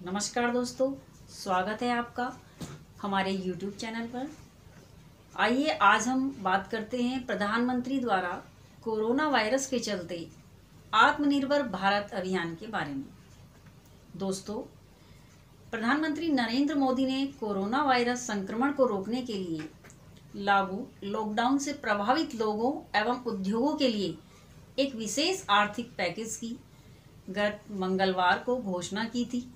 नमस्कार दोस्तों, स्वागत है आपका हमारे YouTube चैनल पर। आइए आज हम बात करते हैं प्रधानमंत्री द्वारा कोरोना वायरस के चलते आत्मनिर्भर भारत अभियान के बारे में। दोस्तों, प्रधानमंत्री नरेंद्र मोदी ने कोरोना वायरस संक्रमण को रोकने के लिए लागू लॉकडाउन से प्रभावित लोगों एवं उद्योगों के लिए एक विशेष आर्थिक पैकेज की गत मंगलवार को घोषणा की थी।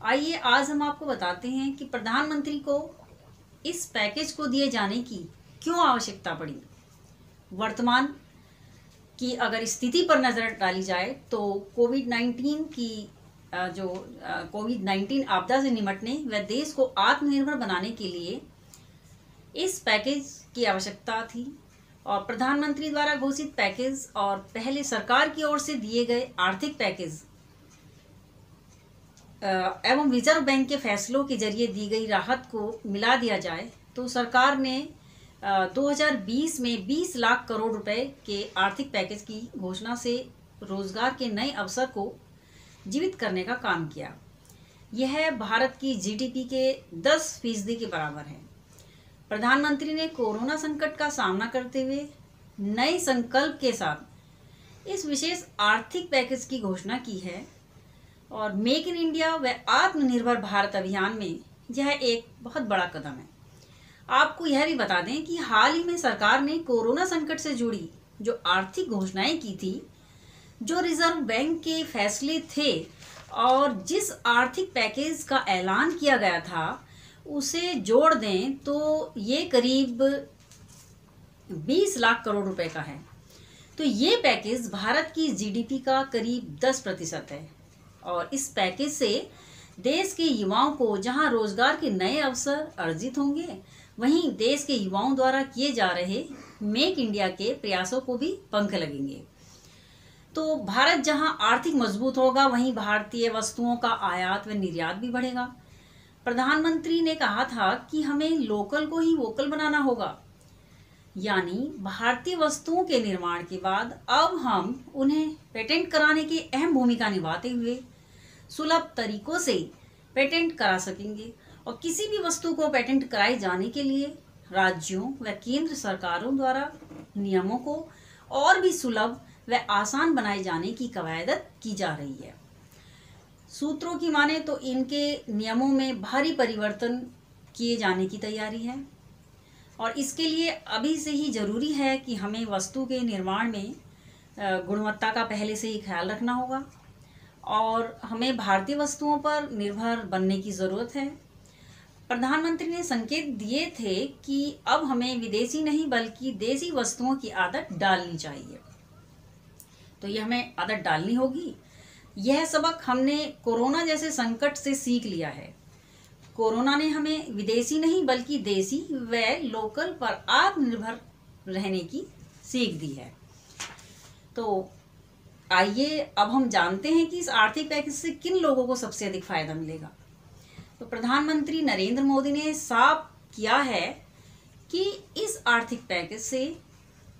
आइए आज हम आपको बताते हैं कि प्रधानमंत्री को इस पैकेज को दिए जाने की क्यों आवश्यकता पड़ी। वर्तमान की अगर स्थिति पर नज़र डाली जाए तो कोविड-19 आपदा से निपटने व देश को आत्मनिर्भर बनाने के लिए इस पैकेज की आवश्यकता थी और प्रधानमंत्री द्वारा घोषित पैकेज और पहले सरकार की ओर से दिए गए आर्थिक पैकेज एवं रिजर्व बैंक के फैसलों के जरिए दी गई राहत को मिला दिया जाए तो सरकार ने 2020 में 20 लाख करोड़ रुपए के आर्थिक पैकेज की घोषणा से रोजगार के नए अवसर को जीवित करने का काम किया। यह भारत की जीडीपी के 10% के बराबर है। प्रधानमंत्री ने कोरोना संकट का सामना करते हुए नए संकल्प के साथ इस विशेष आर्थिक पैकेज की घोषणा की है और मेक इन इंडिया व आत्मनिर्भर भारत अभियान में यह एक बहुत बड़ा कदम है। आपको यह भी बता दें कि हाल ही में सरकार ने कोरोना संकट से जुड़ी जो आर्थिक घोषणाएं की थी, जो रिजर्व बैंक के फैसले थे और जिस आर्थिक पैकेज का ऐलान किया गया था उसे जोड़ दें तो ये करीब 20 लाख करोड़ रुपए का है। तो ये पैकेज भारत की जीडीपी का करीब 10% है और इस पैकेज से देश के युवाओं को जहां रोजगार के नए अवसर अर्जित होंगे, वहीं देश के युवाओं द्वारा किए जा रहे मेक इंडिया के प्रयासों को भी पंख लगेंगे। तो भारत जहां आर्थिक मजबूत होगा, वहीं भारतीय वस्तुओं का आयात व निर्यात भी बढ़ेगा। प्रधानमंत्री ने कहा था कि हमें लोकल को ही वोकल बनाना होगा, यानी भारतीय वस्तुओं के निर्माण के बाद अब हम उन्हें पेटेंट कराने की अहम भूमिका निभाते हुए सुलभ तरीकों से पेटेंट करा सकेंगे और किसी भी वस्तु को पेटेंट कराए जाने के लिए राज्यों व केंद्र सरकारों द्वारा नियमों को और भी सुलभ व आसान बनाए जाने की कवायद की जा रही है। सूत्रों की माने तो इनके नियमों में भारी परिवर्तन किए जाने की तैयारी है और इसके लिए अभी से ही जरूरी है कि हमें वस्तु के निर्माण में गुणवत्ता का पहले से ही ख्याल रखना होगा और हमें भारतीय वस्तुओं पर निर्भर बनने की ज़रूरत है। प्रधानमंत्री ने संकेत दिए थे कि अब हमें विदेशी नहीं बल्कि देसी वस्तुओं की आदत डालनी चाहिए। तो ये हमें आदत डालनी होगी। यह सबक हमने कोरोना जैसे संकट से सीख लिया है। कोरोना ने हमें विदेशी नहीं बल्कि देसी व लोकल पर आत्मनिर्भर रहने की सीख दी है। तो आइए अब हम जानते हैं कि इस आर्थिक पैकेज से किन लोगों को सबसे अधिक फायदा मिलेगा। तो प्रधानमंत्री नरेंद्र मोदी ने साफ किया है कि इस आर्थिक पैकेज से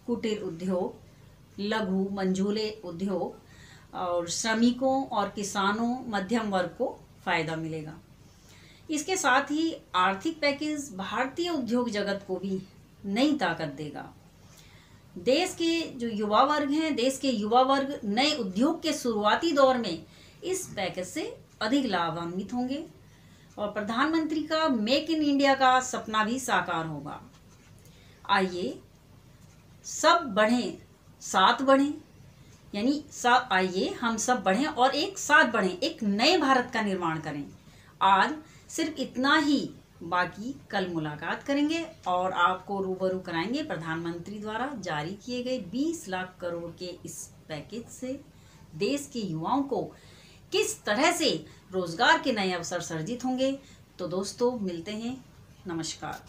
कुटीर उद्योग, लघु मंझोले उद्योग और श्रमिकों और किसानों, मध्यम वर्ग को फायदा मिलेगा। इसके साथ ही आर्थिक पैकेज भारतीय उद्योग जगत को भी नई ताकत देगा। देश के जो युवा वर्ग हैं, देश के युवा वर्ग नए उद्योग के शुरुआती दौर में इस पैकेज से अधिक लाभान्वित होंगे और प्रधानमंत्री का मेक इन इंडिया का सपना भी साकार होगा। आइए सब बढ़ें, साथ बढ़ें, यानी आइए हम सब बढ़ें और एक साथ बढ़ें, एक नए भारत का निर्माण करें। आज सिर्फ इतना ही, बाकी कल मुलाकात करेंगे और आपको रूबरू कराएंगे प्रधानमंत्री द्वारा जारी किए गए 20 लाख करोड़ के इस पैकेज से देश के युवाओं को किस तरह से रोजगार के नए अवसर सर्जित होंगे। तो दोस्तों मिलते हैं, नमस्कार।